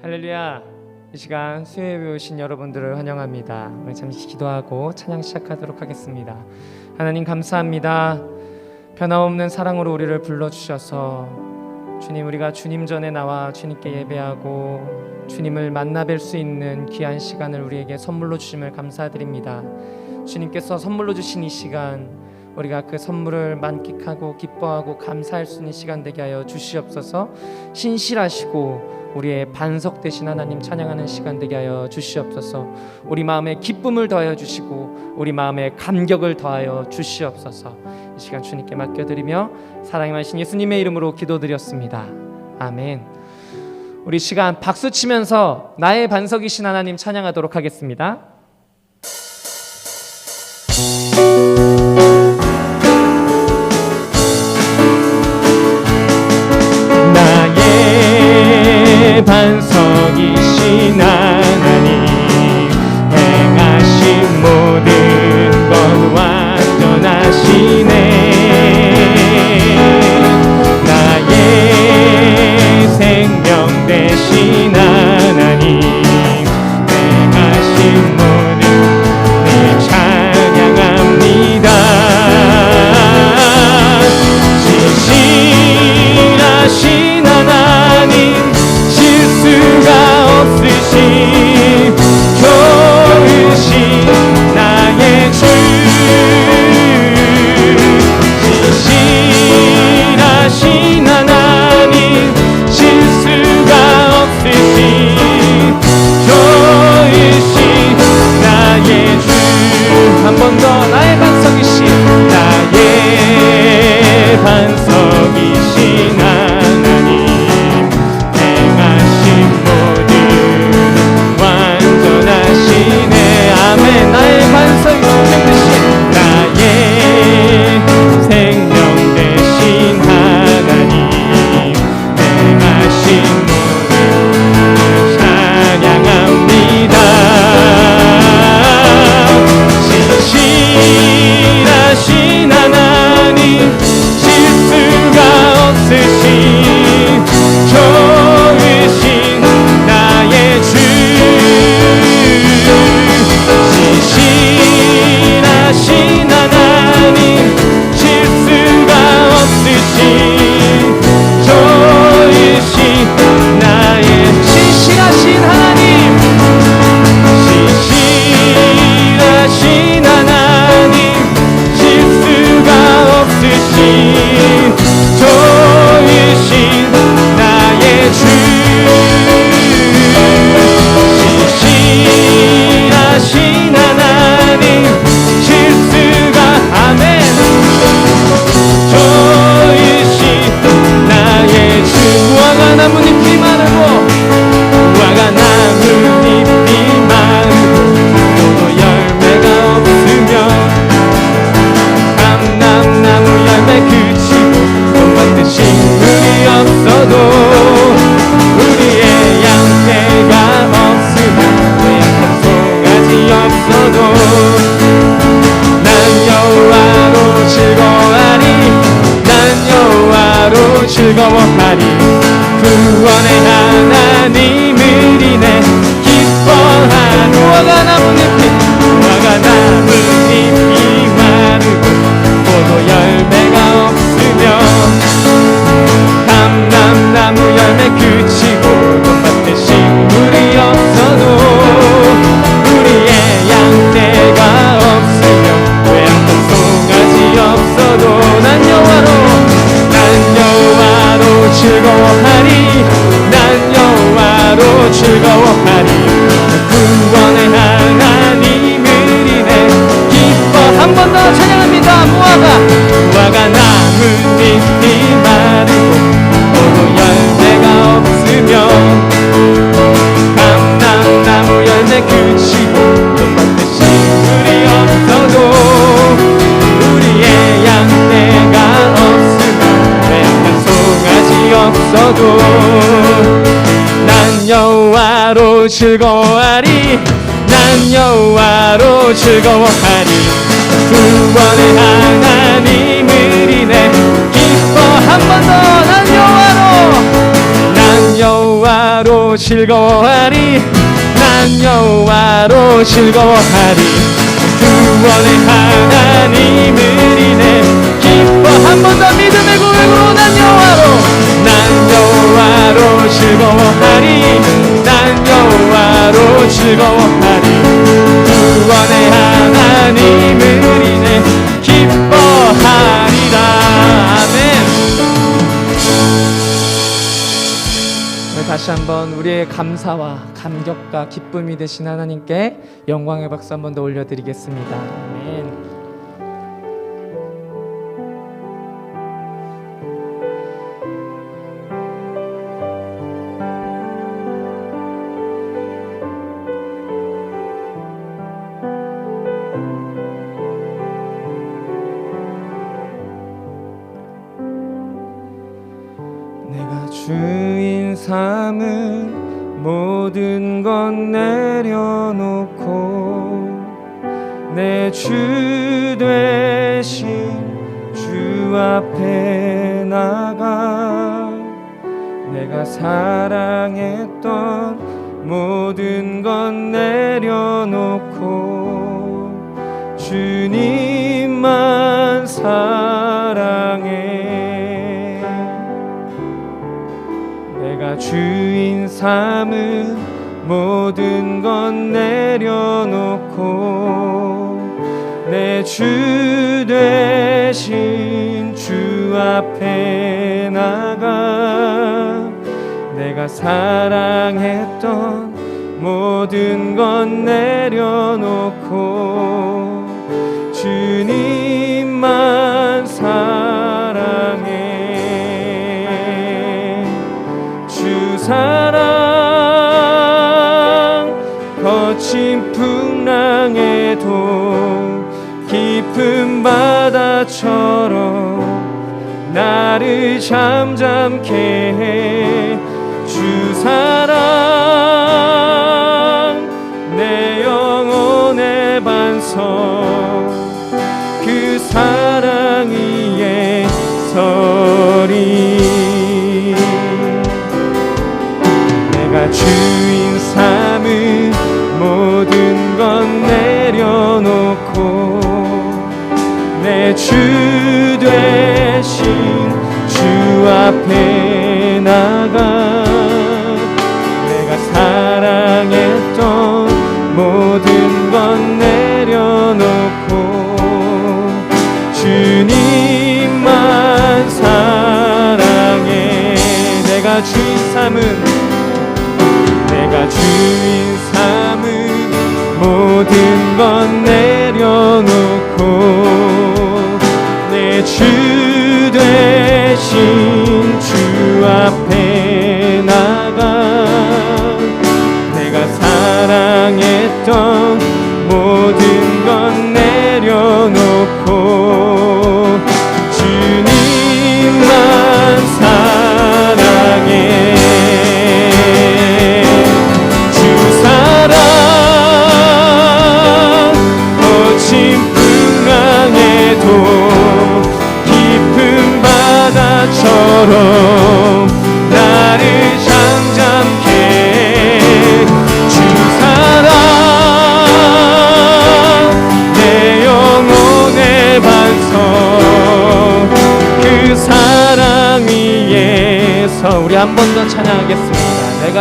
할렐루야. 이 시간 수요예배 오신 여러분들을 환영합니다. 우리 잠시 기도하고 찬양 시작하도록 하겠습니다. 하나님 감사합니다. 변함없는 사랑으로 우리를 불러주셔서 주님, 우리가 주님 전에 나와 주님께 예배하고 주님을 만나 뵐 수 있는 귀한 시간을 우리에게 선물로 주심을 감사드립니다. 주님께서 선물로 주신 이 시간, 우리가 그 선물을 만끽하고 기뻐하고 감사할 수 있는 시간 되게 하여 주시옵소서. 신실하시고 우리의 반석 되신 하나님 찬양하는 시간 되게 하여 주시옵소서. 우리 마음에 기쁨을 더하여 주시고 우리 마음에 감격을 더하여 주시옵소서. 이 시간 주님께 맡겨드리며 사랑이 많으신 예수님의 이름으로 기도드렸습니다. 아멘. 우리 시간 박수 치면서 나의 반석이신 하나님 찬양하도록 하겠습니다. 반석이신 하나님, 행하신 모든 것 완전하시네. 나의 생명 되신 하나님, 행하신 모든 네 찬양합니다. 진실하신 하나님, 실수가 없으신 좋으신 나의 주, 진실하신 하나님, 실수가 없으신 좋으신 나의 주. 한 번 더. 나의 반석이신, 나의 반석이신 하나님, 아멘. 나의 반석이 되신, 나의 생명 되신 하나님, 행하신 모든 찬양합니다. 진실하신 하나님, 실수가 없으신 좋으신 나의 주, 진실하신 하나님, 실수가 없으신 좋으신 나의, 진실하신 하나님, 진실하신 하나님, 실수가 없으신 좋으신 나의 주, 진실하신 하나님, 실수가, 아멘, 좋으신 나의 주. 무화과 나뭇잎이 마르고, 무화과 나뭇잎이 마르고 포도 열매가 없으며, 감람나무 열매 그치고 돈밭에 식물이 없어도, 우리의 양떼가 없으면 외양간 송아지 없어도, 난 여호와로 즐거워하리, 난 여호와로 즐거워하리. 구원의 하나님을 인해 기뻐하는, 무화과 나뭇잎이, 무화과 나뭇잎이 마르고 포도 열매가 없으며, 감람나무 열매 그치고 돈밭에 식물이 없어도, 우리의 양떼가 없으며 외양간 송아지 없어도, 난 여호와로 즐거워하리, 난 여호와로 즐거워하리. 구원의 하나님을 인해 기뻐. 한 번 더 찬양합니다. 무화과 나뭇잎이 마르고 포도 열매가 없으며, 감람나무 열매 그치고 돈밭에 식물이 없어도, 우리의 양떼가 없으며 외양간 송아지 없어도, 난 여호와로 즐거워하리, 난 여호와로 즐거워하리. 구원의 하나님을 인해 기뻐. 한 번 더. 난 여호와로 즐거워하리. 난 여호와로 즐거워하리. 구원의 하나님을 인해 기뻐. 한 번 더 믿음의 고백으로 난 여호와로 즐거워하리. 난 여호와로 즐거워하리. 구원의 하나님을 인해 기뻐하리라. 아멘. 다시 한번 우리의 감사와 감격과 기쁨이 되신 하나님께 영광의 박수 한 번 더 올려드리겠습니다. 아멘. 내가 주인 삼은 모든 건 내려놓고 내 주 되신 주 앞에 나가 내가 사랑했던 모든 건 내려놓고 주님만 사랑해. 내가 주인 삼은 모든 건 내려놓고 내 주 되신 주 앞에 나가 내가 사랑했던 모든 건 내려놓고 주님만 사랑해. 주 사랑 거친 풍랑에도 깊은 바다처럼 나를 잠잠케 해. 주 사랑 내 영혼의 반석 그 사랑 위에 서리. 내가 주인 삼은 모든 건 내려놓고 내 주 되신 주 앞에 나가 내가 사랑했던 모든 건 내려놓고 주님만 사랑해. 내가 주인 삼은 모든 건 내려놓고 내 주 되신 주 앞에 나가 내가 사랑했던 모든 건 내려놓고 주님만 사랑해. 깊은 바다처럼 나를 잠잠케 주 사랑 내 영혼의 반석 그 사랑 위에서 우리 한 번 더 찬양하겠습니다. 내가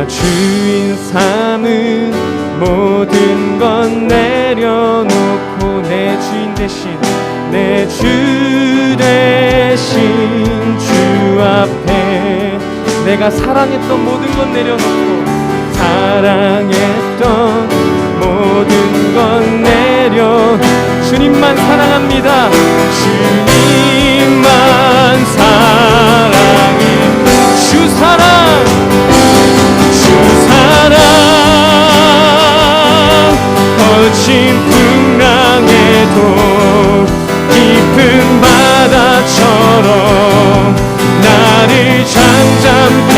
주인 삼은 모든 건 내려놓고 내 주인 대신 내 주 대신 주 앞에 내가 사랑했던 모든 건 내려놓고 사랑했던 모든 건 내려 주님만 사랑합니다. 주님만 사랑해. 주 사랑 거친 풍랑에도 깊은 바다처럼 나를 잠잠케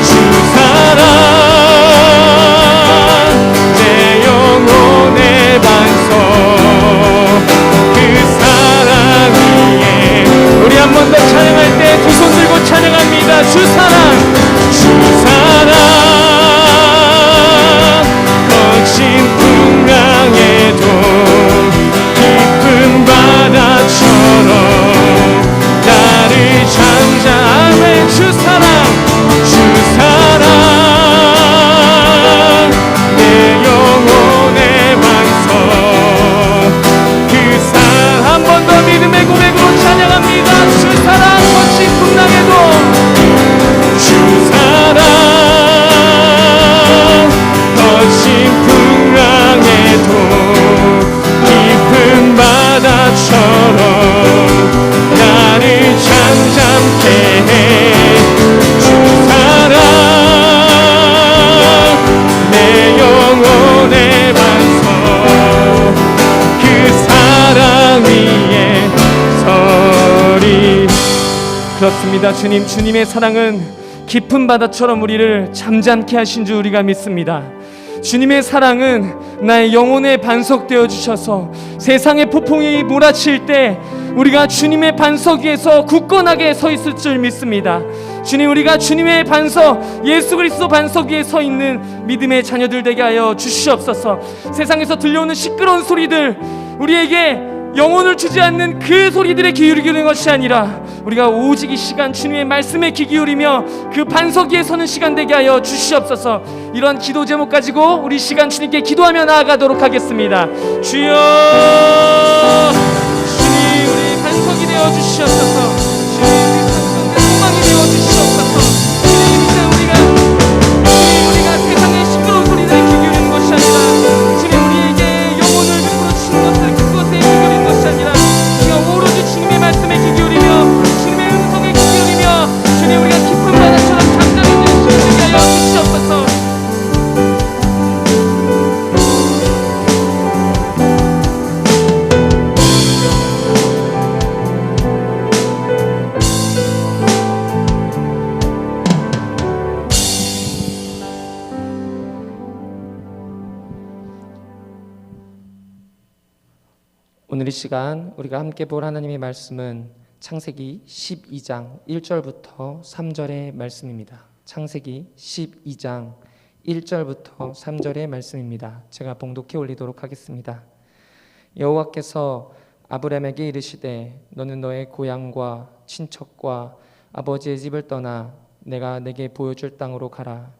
주 사랑 내 영혼의 반석 그 사랑 위에 우리 한 번 더 찬양할 때 두 손 들고 찬양 그렇습니다. 주님, 주님의 사랑은 깊은 바다처럼 우리를 잠잠케 하신 줄 우리가 믿습니다. 주님의 사랑은 나의 영혼에 반석되어 주셔서 세상의 폭풍이 몰아칠 때 우리가 주님의 반석 위에서 굳건하게 서 있을 줄 믿습니다. 주님, 우리가 주님의 반석, 예수 그리스도 반석 위에 서 있는 믿음의 자녀들 되게 하여 주시옵소서. 세상에서 들려오는 시끄러운 소리들, 우리에게 영혼을 주지 않는 그 소리들에 귀 기울이는 것이 아니라 우리가 오직 이 시간 주님의 말씀에 귀 기울이며 그 반석 위에 서는 시간 되게 하여 주시옵소서. 이런 기도 제목 가지고 우리 시간 주님께 기도하며 나아가도록 하겠습니다. 주여, 주님, 우리 반석이 되어 주시옵소서. 주님, 우리 반석의 소망이 되어 주시옵소서. 주님, 이제 우리가 세상의 시끄러운 소리들에 귀 기울이는 것이 아니라 주님, 우리에게 영혼을 베풀어 주시는 것을 그것에 귀 기울이는 것이 아니라 우리가 오로지 주님의 말씀에 귀 기울이며 주님의 음성에 귀 기울이며 주님, 우리가 깊은 바다처럼 잠잠해지는 시간 되게 하여 주시옵소서. 오늘 이 시간 우리가 함께 볼 하나님의 말씀은 창세기 12장 1절부터 3절의 말씀입니다. 창세기 12장 1절부터 3절의 말씀입니다. 제가 봉독해 올리도록 하겠습니다. 여호와께서 아브라함에게 이르시되 너는 너의 고향과 친척과 아버지의 집을 떠나 내가 내게 보여줄 땅으로 가라.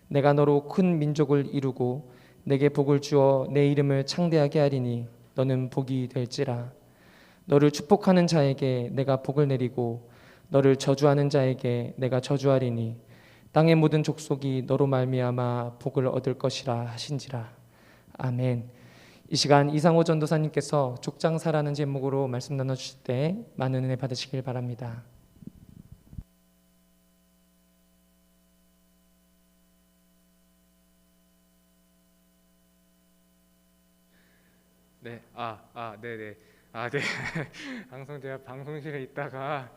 내가 너로 큰 민족을 이루고 내게 복을 주어 내 이름을 창대하게 하리니 너는 복이 될지라. 너를 축복하는 자에게 내가 복을 내리고 너를 저주하는 자에게 내가 저주하리니 땅의 모든 족속이 너로 말미암아 복을 얻을 것이라 하신지라. 아멘. 이 시간 이상호 전도사님께서 족장사라는 제목으로 말씀 나눠주실 때 많은 은혜 받으시길 바랍니다. 네, 네네. 네. 항상 제가 방송실에 있다가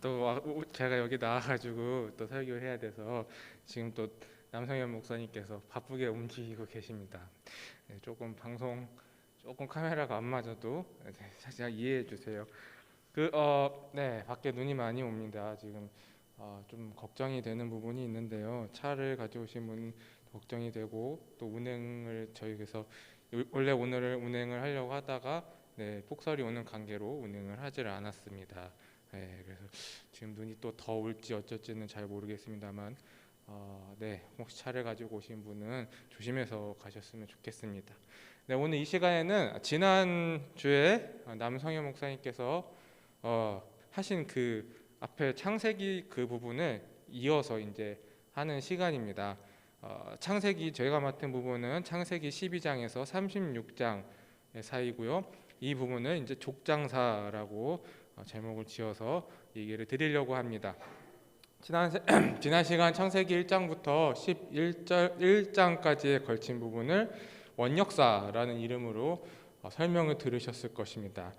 또 제가 여기 나와가지고 또 설교를 해야 돼서 지금 또 남성현 목사님께서 바쁘게 움직이고 계십니다. 네, 조금 카메라가 안 맞아도 살짝 이해해 주세요. 밖에 눈이 많이 옵니다. 지금 좀 걱정이 되는 부분이 있는데요. 차를 가져오신 분 걱정이 되고 또 운행을 저희에서 원래 오늘 운행을 하려고 하다가 폭설이 오는 관계로 운행을 하지를 않았습니다. 그래서 지금 눈이 또 더 올지 어쩔지는 잘 모르겠습니다만 혹시 차를 가지고 오신 분은 조심해서 가셨으면 좋겠습니다. 오늘 이 시간에는 지난주에 남성현 목사님께서 하신 그 앞에 창세기 그 부분을 이어서 이제 하는 시간입니다. 창세기 저희가 맡은 부분은 창세기 12장에서 36장 사이고요. 이 부분을 이제 족장사라고 제목을 지어서 얘기를 드리려고 합니다. 지난 시간 창세기 1장부터 11장까지에 걸친 부분을 원역사라는 이름으로 설명을 들으셨을 것입니다.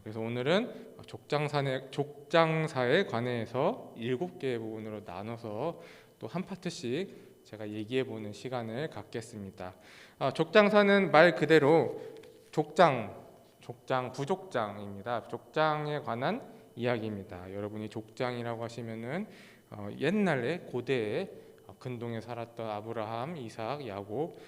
그래서 오늘은 족장사에 관해서 7개의 부분으로 나눠서 또 한 파트씩 제가 얘기해보는 시간을 갖겠습니다. 족장사는 말 그대로 족장, 부족장입니다. 족장에 관한 이야기입니다. 여러분이 족장이라고 하시면은 옛날에 고대에 근동에 살았던 아브라함, 이삭, 야곱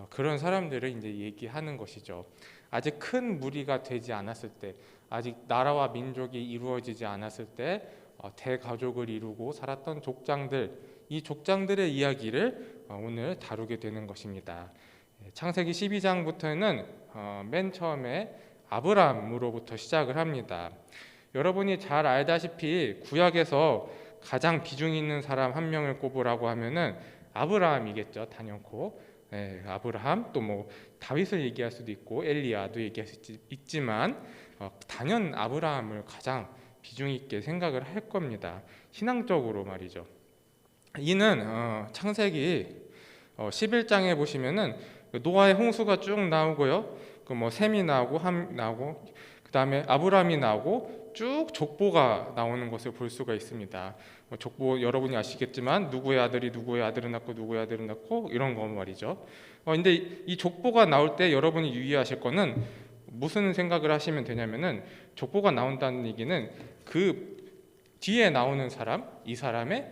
그런 사람들을 이제 얘기하는 것이죠. 아직 큰 무리가 되지 않았을 때, 아직 나라와 민족이 이루어지지 않았을 때 대가족을 이루고 살았던 족장들, 이 족장들의 이야기를 오늘 다루게 되는 것입니다. 창세기 12장부터는 맨 처음에 아브라함으로부터 시작을 합니다. 여러분이 잘 알다시피 구약에서 가장 비중 있는 사람 한 명을 꼽으라고 하면은 아브라함이겠죠, 단연코. 아브라함, 또 뭐 다윗을 얘기할 수도 있고 엘리야도 얘기할 수 있지만 단연 아브라함을 가장 비중 있게 생각을 할 겁니다. 신앙적으로 말이죠. 이는 창세기 11장에 보시면은 노아의 홍수가 쭉 나오고요. 그 뭐 셈이 나오고 함 나오고 그 다음에 아브라함이 나오고 쭉 족보가 나오는 것을 볼 수가 있습니다. 족보 여러분이 아시겠지만 누구의 아들이 누구의 아들을 낳고 누구의 아들을 낳고 이런 거 말이죠. 근데 이 족보가 나올 때 여러분이 유의하실 거는 무슨 생각을 하시면 되냐면은 족보가 나온다는 얘기는 그 뒤에 나오는 사람, 이 사람의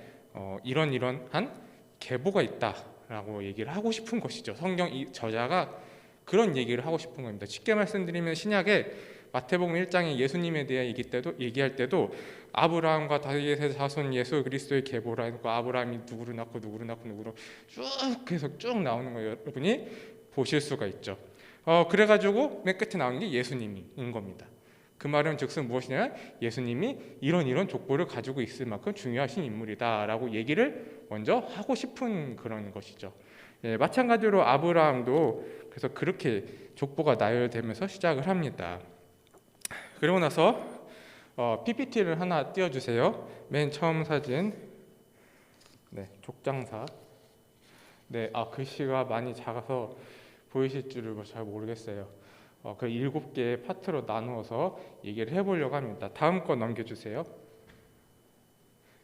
이런한 계보가 있다라고 얘기를 하고 싶은 것이죠. 성경 이 저자가 그런 얘기를 하고 싶은 겁니다. 쉽게 말씀드리면 신약에 마태복음 1장에 예수님에 대해 얘기할 때도 아브라함과 다윗의 자손 예수 그리스도의 계보라 해놓고 아브라함이 누구를 낳고 누구를 낳고 누구를 쭉 계속 쭉 나오는 거예요. 여러분이 보실 수가 있죠. 그래가지고 맨 끝에 나오는 게 예수님인 겁니다. 그 말은 즉슨 무엇이냐? 예수님이 이런 족보를 가지고 있을 만큼 중요하신 인물이다라고 얘기를 먼저 하고 싶은 그런 것이죠. 마찬가지로 아브라함도 그래서 그렇게 족보가 나열되면서 시작을 합니다. 그리고 나서 PPT를 하나 띄워주세요. 맨 처음 사진. 네, 족장사. 네, 글씨가 많이 작아서 보이실 줄을 잘 모르겠어요. 그 7개의 파트로 나누어서 얘기를 해보려고 합니다. 다음 거 넘겨주세요.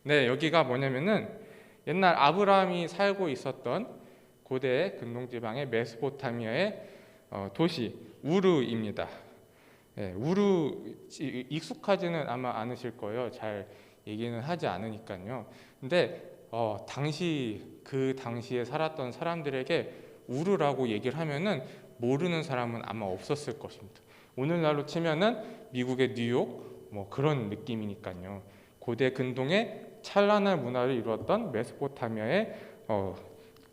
네, 여기가 뭐냐면은 옛날 아브라함이 살고 있었던 고대 근동지방의 메소포타미아의 도시 우르입니다. 네, 우르 익숙하지는 아마 않으실 거예요. 잘 얘기는 하지 않으니까요. 근데 그 당시에 살았던 사람들에게 우르라고 얘기를 하면은 모르는 사람은 아마 없었을 것입니다. 오늘날로 치면은 미국의 뉴욕 뭐 그런 느낌이니까요. 고대 근동의 찬란한 문화를 이루었던 메소포타미아의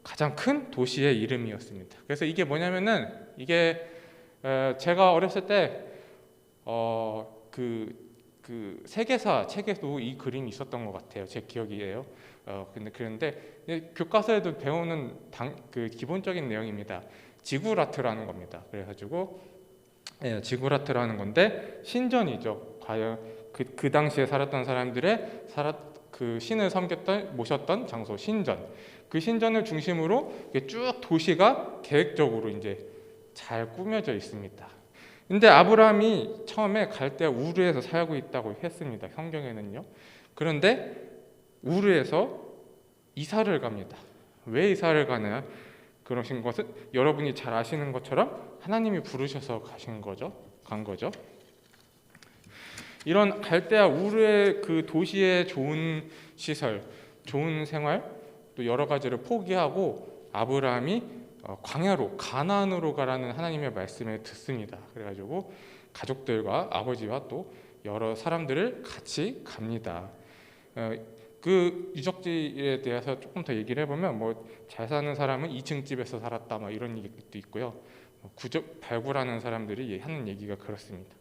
가장 큰 도시의 이름이었습니다. 그래서 이게 뭐냐면은 이게 제가 어렸을 때 그 세계사 책에도 이 그림이 있었던 것 같아요. 제 기억이에요. 그런데 교과서에도 배우는 그 기본적인 내용입니다. 지구라트라는 겁니다. 그래가지고 지구라트라는 건데 신전이죠. 과연 그 당시에 살았던 사람들의 그 신을 모셨던 장소 신전. 그 신전을 중심으로 쭉 도시가 계획적으로 이제 잘 꾸며져 있습니다. 근데 아브라함이 처음에 갈대아 우르에서 살고 있다고 했습니다. 성경에는요. 그런데 우르에서 이사를 갑니다. 왜 이사를 가냐? 그러신 것은 여러분이 잘 아시는 것처럼 하나님이 부르셔서 간 거죠. 이런 갈대아 우르의 그 도시의 좋은 시설, 좋은 생활, 또 여러 가지를 포기하고 아브라함이 광야로 가나안으로 가라는 하나님의 말씀을 듣습니다. 그래가지고 가족들과 아버지와 또 여러 사람들을 같이 갑니다. 그 유적지에 대해서 조금 더 얘기를 해보면 뭐 잘 사는 사람은 2층 집에서 살았다 뭐 이런 얘기도 있고요. 발굴하는 사람들이 하는 얘기가 그렇습니다.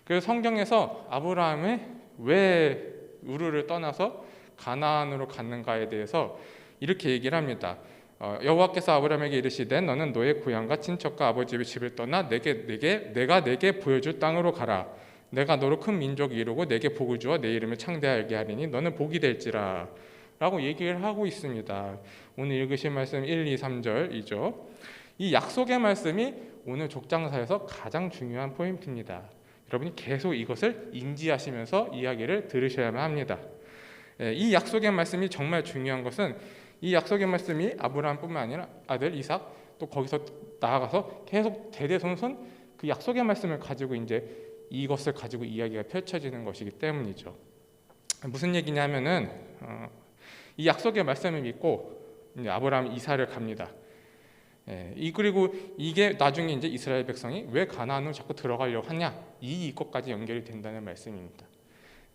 그래서 성경에서 아브라함이 왜 우르를 떠나서 가나안으로 갔는가에 대해서 이렇게 얘기를 합니다. 여호와께서 아브라함에게 이르시되 너는 너의 고향과 친척과 아버지의 집을 떠나 내가 내게 보여줄 땅으로 가라. 내가 너로 큰 민족이 이루고 내게 복을 주어 내 이름을 창대하게 하리니 너는 복이 될지라 라고 얘기를 하고 있습니다. 오늘 읽으신 말씀 1, 2, 3절이죠. 이 약속의 말씀이 오늘 족장사에서 가장 중요한 포인트입니다. 여러분이 계속 이것을 인지하시면서 이야기를 들으셔야만 합니다. 이 약속의 말씀이 정말 중요한 것은 이 약속의 말씀이 아브라함뿐만 아니라 아들 이삭 또 거기서 나아가서 계속 대대손손 그 약속의 말씀을 가지고 이것을 가지고 이야기가 펼쳐지는 것이기 때문이죠. 무슨 얘기냐면은 이 약속의 말씀을 믿고 아브라함이 이사를 갑니다. 그리고 이게 나중에 이제 이스라엘 백성이 왜 가나안으로 자꾸 들어가려고 하냐 이것까지 연결이 된다는 말씀입니다.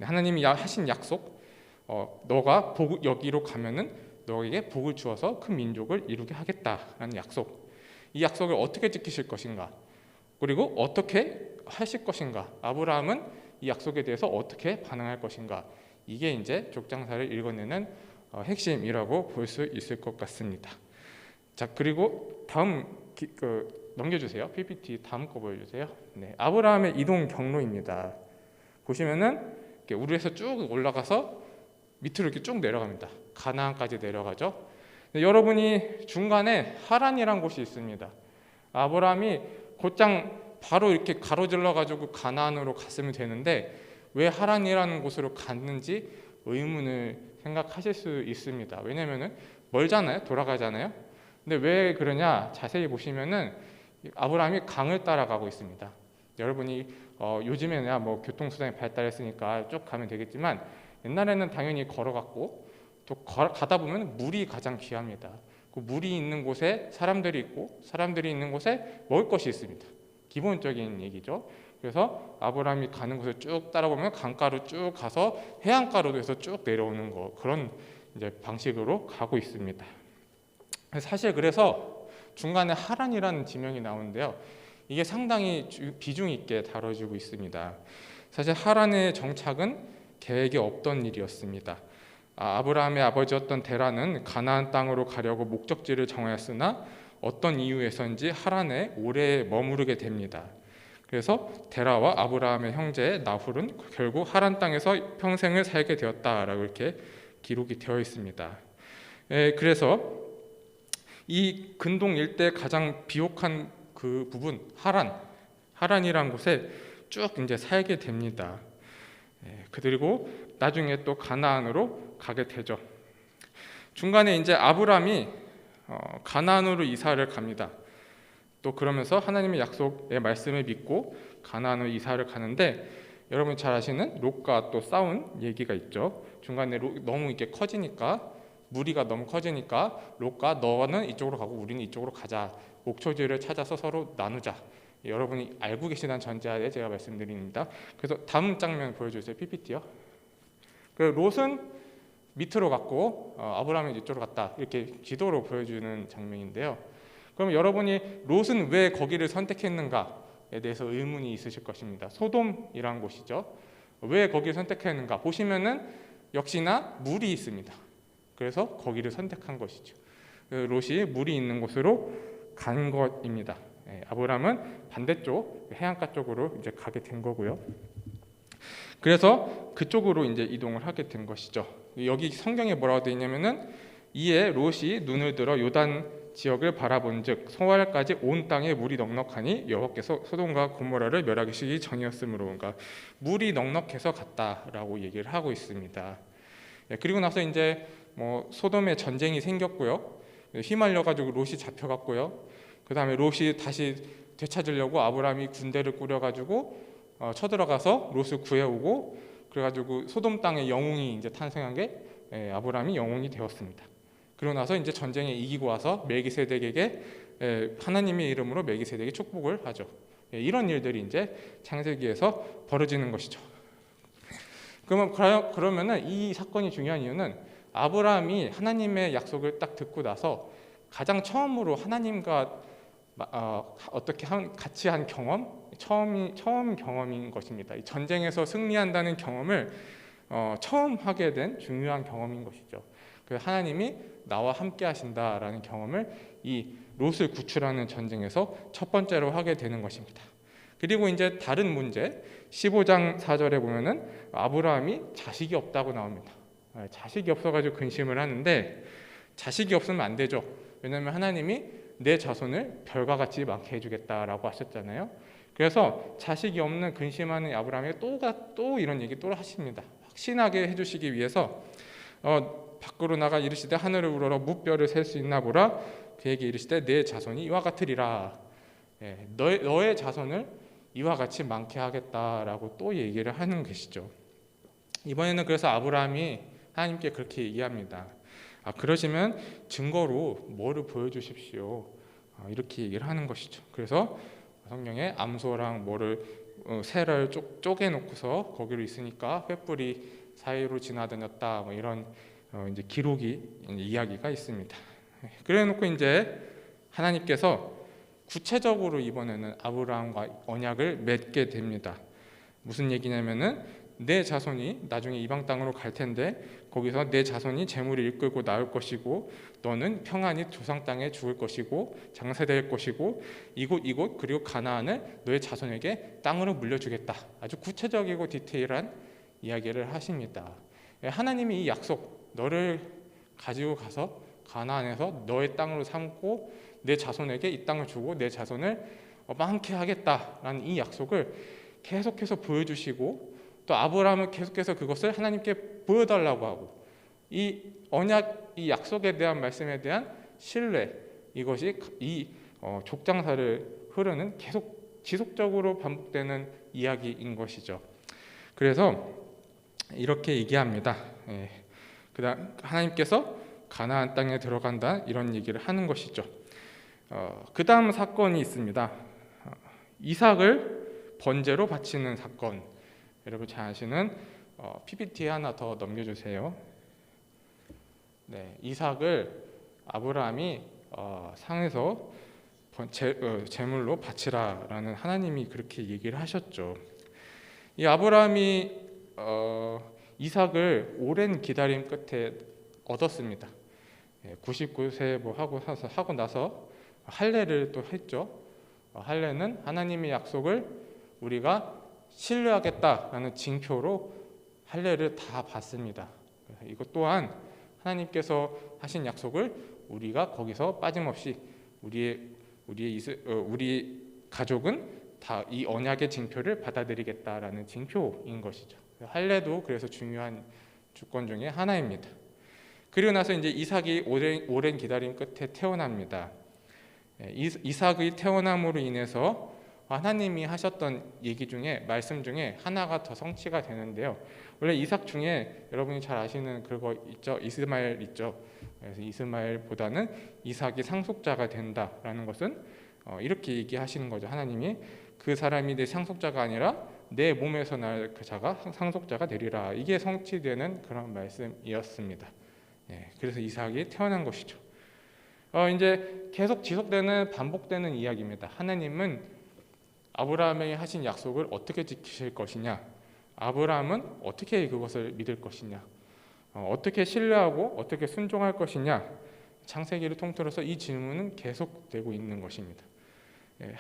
하나님이 하신 약속, 너가 여기로 가면은 너에게 복을 주어서 큰 민족을 이루게 하겠다라는 약속. 이 약속을 어떻게 지키실 것인가? 그리고 어떻게 하실 것인가? 아브라함은 이 약속에 대해서 어떻게 반응할 것인가? 이게 이제 족장사를 읽어내는 핵심이라고 볼 수 있을 것 같습니다. 자, 그리고 다음 넘겨주세요. PPT 다음 거 보여주세요. 네, 아브라함의 이동 경로입니다. 보시면은 우르에서 쭉 올라가서 밑으로 이렇게 쭉 내려갑니다. 가나안까지 내려가죠. 여러분이 중간에 하란이란 곳이 있습니다. 아브라함이 곧장 바로 이렇게 가로질러 가지고 가나안으로 갔으면 되는데 왜 하란이라는 곳으로 갔는지 의문을 생각하실 수 있습니다. 왜냐면은 멀잖아요. 돌아가잖아요. 근데 왜 그러냐? 자세히 보시면은 아브라함이 강을 따라가고 있습니다. 여러분이 요즘에는 뭐 교통수단이 발달했으니까 쭉 가면 되겠지만 옛날에는 당연히 걸어갔고 또 가다 보면 물이 가장 귀합니다. 그 물이 있는 곳에 사람들이 있고 사람들이 있는 곳에 먹을 것이 있습니다. 기본적인 얘기죠. 그래서 아브라함이 가는 곳을 쭉 따라보면 강가로 쭉 가서 해안가로 해서 쭉 내려오는 거 그런 이제 방식으로 가고 있습니다. 사실 그래서 중간에 하란이라는 지명이 나오는데요. 이게 상당히 비중 있게 다뤄지고 있습니다. 사실 하란의 정착은 계획이 없던 일이었습니다. 아브라함의 아버지였던 데라는 가나안 땅으로 가려고 목적지를 정하였으나 어떤 이유에서인지 하란에 오래 머무르게 됩니다. 그래서 데라와 아브라함의 형제 나홀은 결국 하란 땅에서 평생을 살게 되었다라고 이렇게 기록이 되어 있습니다. 그래서 이 근동 일대 가장 비옥한 그 부분 하란이란 곳에 쭉 이제 살게 됩니다. 그리고 나중에 또 가나안으로 가게 되죠. 중간에 이제 아브라함이 가나안으로 이사를 갑니다. 또 그러면서 하나님의 약속의 말씀을 믿고 가나안으로 이사를 가는데 여러분 잘 아시는 롯과 또 싸운 얘기가 있죠. 중간에 너무 이렇게 커지니까 무리가 너무 커지니까 롯과 너는 이쪽으로 가고 우리는 이쪽으로 가자. 목초지를 찾아서 서로 나누자. 여러분이 알고 계시다는 전제하에 제가 말씀드립니다. 그래서 다음 장면 보여주세요. PPT요. 그 롯은 밑으로 갔고 아브라함이 이쪽으로 갔다. 이렇게 지도로 보여주는 장면인데요. 그럼 여러분이 롯은 왜 거기를 선택했는가에 대해서 의문이 있으실 것입니다. 소돔이라는 곳이죠. 왜 거기를 선택했는가? 보시면은 역시나 물이 있습니다. 그래서 거기를 선택한 것이죠. 롯이 물이 있는 곳으로 간 것입니다. 아브라함은 반대쪽 해안가 쪽으로 이제 가게 된 거고요. 그래서 그쪽으로 이제 이동을 하게 된 것이죠. 여기 성경에 뭐라고 되어 있냐면은 이에 롯이 눈을 들어 요단 지역을 바라본즉 소알까지 온 땅에 물이 넉넉하니 여호와께서 소돔과 고모라를 멸하시기 전이었으므로, 그러니까 물이 넉넉해서 갔다라고 얘기를 하고 있습니다. 그리고 나서 이제 뭐 소돔에 전쟁이 생겼고요. 휘말려 가지고 롯이 잡혀갔고요. 그 다음에 롯이 다시 되찾으려고 아브라함이 군대를 꾸려가지고 쳐들어가서 롯을 구해오고 그래가지고 소돔 땅에 영웅이 이제 탄생한 게 아브라함이 영웅이 되었습니다. 그러고 나서 이제 전쟁에 이기고 와서 멜기세덱에게 하나님의 이름으로 멜기세덱이 축복을 하죠. 이런 일들이 이제 창세기에서 벌어지는 것이죠. 그러면은 이 사건이 중요한 이유는 아브라함이 하나님의 약속을 딱 듣고 나서 가장 처음으로 하나님과 어떻게 같이 한 경험, 처음 경험인 것입니다. 이 전쟁에서 승리한다는 경험을 처음 하게 된 중요한 경험인 것이죠. 그 하나님이 나와 함께 하신다라는 경험을 이 롯을 구출하는 전쟁에서 첫 번째로 하게 되는 것입니다. 그리고 이제 다른 문제 15장 4절에 보면은 아브라함이 자식이 없다고 나옵니다. 자식이 없어가지고 근심을 하는데 자식이 없으면 안 되죠. 왜냐하면 하나님이 내 자손을 별과 같이 많게 해주겠다라고 하셨잖아요. 그래서 자식이 없는 근심하는 아브라함이 또 이런 얘기 또 하십니다. 확신하게 해주시기 위해서 밖으로 나가 이르시되 하늘을 우러러 무뼈를 셀 수 있나 보라. 그에게 이르시되 내 자손이 이와 같으리라. 너의 자손을 이와 같이 많게 하겠다라고 또 얘기를 하는 것이죠. 이번에는 그래서 아브라함이 하나님께 그렇게 얘기합니다. 그러시면 증거로 뭐를 보여주십시오. 이렇게 얘기를 하는 것이죠. 그래서 성경에 암소랑 새를 쪼개놓고서 거기로 있으니까 횃불이 사이로 지나다녔다. 뭐 이런 이제 이야기가 있습니다. 그래놓고 이제 하나님께서 구체적으로 이번에는 아브라함과 언약을 맺게 됩니다. 무슨 얘기냐면은 내 자손이 나중에 이방 땅으로 갈 텐데 거기서 내 자손이 재물을 이끌고 나올 것이고 너는 평안히 조상 땅에 죽을 것이고 장사될 것이고 이곳 그리고 가나안을 너의 자손에게 땅으로 물려주겠다. 아주 구체적이고 디테일한 이야기를 하십니다. 하나님이 이 약속 너를 가지고 가서 가나안에서 너의 땅으로 삼고 내 자손에게 이 땅을 주고 내 자손을 많게 하겠다라는 이 약속을 계속해서 보여주시고 또 아브라함은 계속해서 그것을 하나님께 보여달라고 하고 이 언약, 이 약속에 대한 말씀에 대한 신뢰, 이것이 이 족장사를 흐르는 계속 지속적으로 반복되는 이야기인 것이죠. 그래서 이렇게 얘기합니다. 그다음 하나님께서 가나안 땅에 들어간다 이런 얘기를 하는 것이죠. 그 다음 사건이 있습니다. 이삭을 번제로 바치는 사건. 여러분 잘 아시는 PPT 하나 더 넘겨주세요. 네, 이삭을 아브라함이 상에서 제물로 바치라라는 하나님이 그렇게 얘기를 하셨죠. 이 아브라함이 이삭을 오랜 기다림 끝에 얻었습니다. 99세 뭐 하고 나서 할례를 또 했죠. 할례는 하나님의 약속을 우리가 신뢰하겠다라는 징표로 할례를 다 받습니다. 이것 또한 하나님께서 하신 약속을 우리가 거기서 빠짐없이 우리 가족은 다 이 언약의 징표를 받아들이겠다라는 징표인 것이죠. 할례도 그래서 중요한 주권 중에 하나입니다. 그리고 나서 이제 이삭이 오랜 기다림 끝에 태어납니다. 이삭의 태어남으로 인해서 하나님이 하셨던 얘기 중에 말씀 중에 하나가 더 성취가 되는데요. 원래 이삭 중에 여러분이 잘 아시는 그거 있죠, 이스마엘 있죠. 그래서 이스마엘보다는 이삭이 상속자가 된다라는 것은 이렇게 얘기하시는 거죠. 하나님이 그 사람이 내 상속자가 아니라 내 몸에서 날 그 자가 상속자가 되리라. 이게 성취되는 그런 말씀이었습니다. 그래서 이삭이 태어난 것이죠. 이제 계속 지속되는 반복되는 이야기입니다. 하나님은 아브라함에게 하신 약속을 어떻게 지키실 것이냐, 아브라함은 어떻게 그것을 믿을 것이냐, 어떻게 신뢰하고 어떻게 순종할 것이냐, 창세기를 통틀어서 이 질문은 계속되고 있는 것입니다.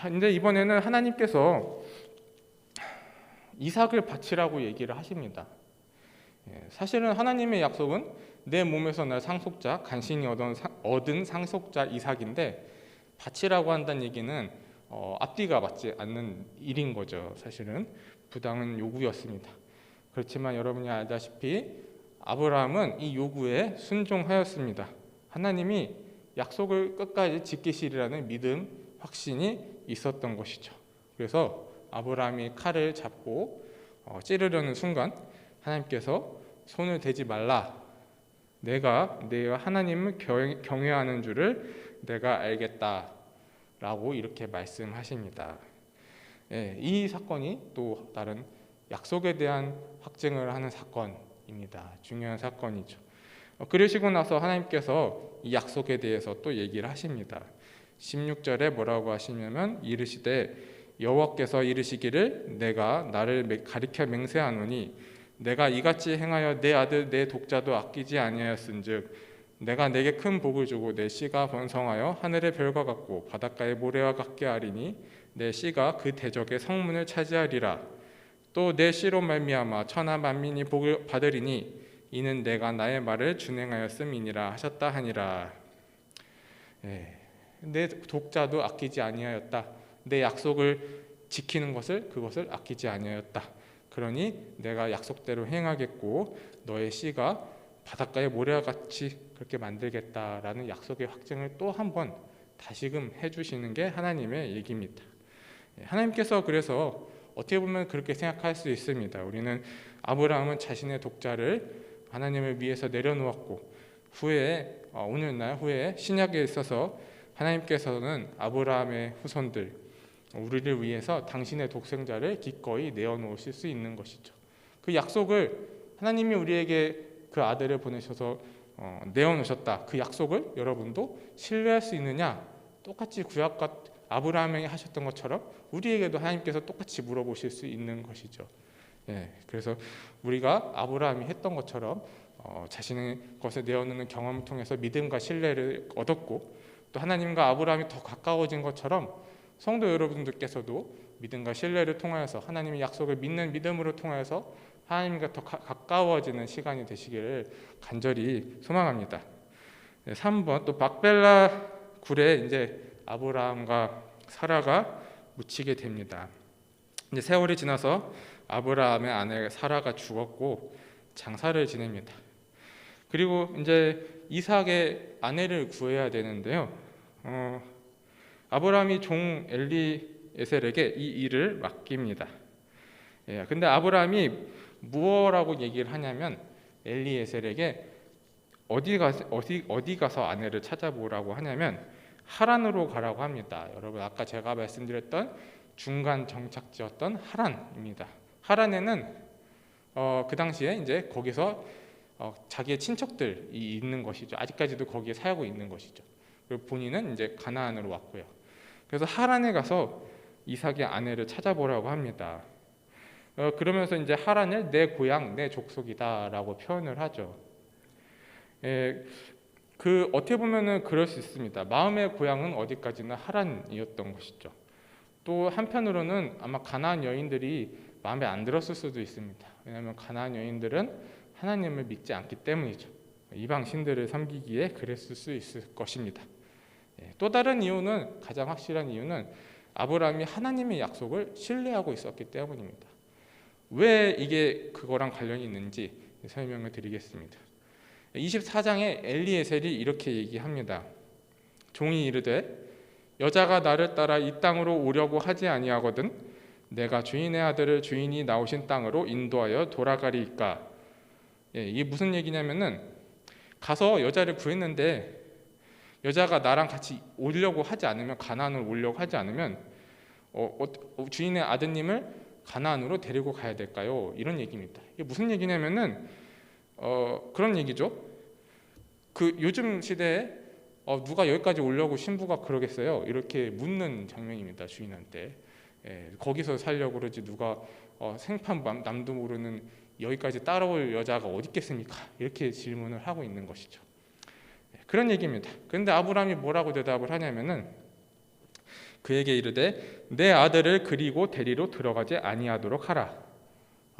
근데 이번에는 하나님께서 이삭을 바치라고 얘기를 하십니다. 사실은 하나님의 약속은 내 몸에서 날 상속자, 간신히 얻은 상속자 이삭인데 바치라고 한다는 얘기는 앞뒤가 맞지 않는 일인 거죠. 사실은 부당한 요구였습니다. 그렇지만 여러분이 알다시피 아브라함은 이 요구에 순종하였습니다. 하나님이 약속을 끝까지 지키시리라는 믿음, 확신이 있었던 것이죠. 그래서 아브라함이 칼을 잡고 찌르려는 순간 하나님께서 손을 대지 말라. 내가 하나님을 경외하는 줄을 내가 알겠다라고 이렇게 말씀하십니다. 이 사건이 또 다른 약속에 대한 확증을 하는 사건입니다. 중요한 사건이죠. 그러시고 나서 하나님께서 이 약속에 대해서 또 얘기를 하십니다. 16절에 뭐라고 하시냐면 이르시되 여호와께서 이르시기를 내가 나를 가리켜 맹세하노니 내가 이같이 행하여 내 아들 내 독자도 아끼지 아니하였은즉 내가 내게 큰 복을 주고 내 씨가 번성하여 하늘의 별과 같고 바닷가의 모래와 같게 하리니 내 씨가 그 대적의 성문을 차지하리라. 또 내 씨로 말미암아 천하 만민이 복을 받으리니 이는 내가 나의 말을 준행하였음이니라 하셨다 하니라. 내 독자도 아끼지 아니하였다. 내 약속을 지키는 그것을 아끼지 아니하였다. 그러니 내가 약속대로 행하겠고 너의 씨가 바닷가의 모래와 같이 그렇게 만들겠다라는 약속의 확증을 또 한 번 다시금 해주시는 게 하나님의 얘기입니다. 하나님께서 그래서 어떻게 보면 그렇게 생각할 수 있습니다. 우리는 아브라함은 자신의 독자를 하나님을 위해서 내려놓았고 후에 오늘날 후에 신약에 있어서 하나님께서는 아브라함의 후손들 우리를 위해서 당신의 독생자를 기꺼이 내어놓으실 수 있는 것이죠. 그 약속을 하나님이 우리에게 그 아들을 보내셔서 내어놓으셨다. 그 약속을 여러분도 신뢰할 수 있느냐? 똑같이 구약과 아브라함에게 하셨던 것처럼 우리에게도 하나님께서 똑같이 물어보실 수 있는 것이죠. 그래서 우리가 아브라함이 했던 것처럼 자신의 것을 내어놓는 경험을 통해서 믿음과 신뢰를 얻었고 또 하나님과 아브라함이 더 가까워진 것처럼 성도 여러분들께서도 믿음과 신뢰를 통하여서 하나님의 약속을 믿는 믿음으로 통하여서 하나님과 더 가까워지는 시간이 되시기를 간절히 소망합니다. 3번 또 막벨라 굴에 이제 아브라함과 사라가 묻히게 됩니다. 이제 세월이 지나서 아브라함의 아내 사라가 죽었고 장사를 지냅니다. 그리고 이제 이삭의 아내를 구해야 되는데요. 아브라함이 종 엘리에셀에게 이 일을 맡깁니다. 예, 근데 아브라함이 무엇라고 얘기를 하냐면 엘리에셀에게 어디 가서 아내를 찾아보라고 하냐면 하란으로 가라고 합니다. 여러분 아까 제가 말씀드렸던 중간 정착지였던 하란입니다. 하란에는 그 당시에 이제 거기서 자기의 친척들이 있는 것이죠. 아직까지도 거기에 살고 있는 것이죠. 그리고 본인은 이제 가나안으로 왔고요. 그래서 하란에 가서 이삭의 아내를 찾아보라고 합니다. 그러면서 이제 하란을 내 고향, 내 족속이다라고 표현을 하죠. 어떻게 보면은 그럴 수 있습니다. 마음의 고향은 어디까지나 하란이었던 것이죠. 또 한편으로는 아마 가나안 여인들이 마음에 안 들었을 수도 있습니다. 왜냐하면 가나안 여인들은 하나님을 믿지 않기 때문이죠. 이방 신들을 섬기기에 그랬을 수 있을 것입니다. 또 다른 이유는, 가장 확실한 이유는 아브라함이 하나님의 약속을 신뢰하고 있었기 때문입니다. 왜 이게 그거랑 관련이 있는지 설명을 드리겠습니다. 24장에 엘리에셀이 이렇게 얘기합니다. 종이 이르되 여자가 나를 따라 이 땅으로 오려고 하지 아니하거든 내가 주인의 아들을 주인이 나오신 땅으로 인도하여 돌아가리이까. 이게 무슨 얘기냐면은 가서 여자를 구했는데 여자가 나랑 같이 오려고 하지 않으면, 가나안으로 오려고 하지 않으면 주인의 아드님을 가나안으로 데리고 가야 될까요? 이런 얘기입니다. 이게 무슨 얘기냐면은 그런 얘기죠. 그 요즘 시대에 누가 여기까지 오려고 신부가 그러겠어요? 이렇게 묻는 장면입니다. 주인한테. 거기서 살려고 그러지 누가 생판 남도 모르는 여기까지 따라올 여자가 어디 있겠습니까? 이렇게 질문을 하고 있는 것이죠. 그런 얘기입니다. 그런데 아브라함이 뭐라고 대답을 하냐면은 그에게 이르되 내 아들을 그리고 데리러 들어가지 아니하도록 하라.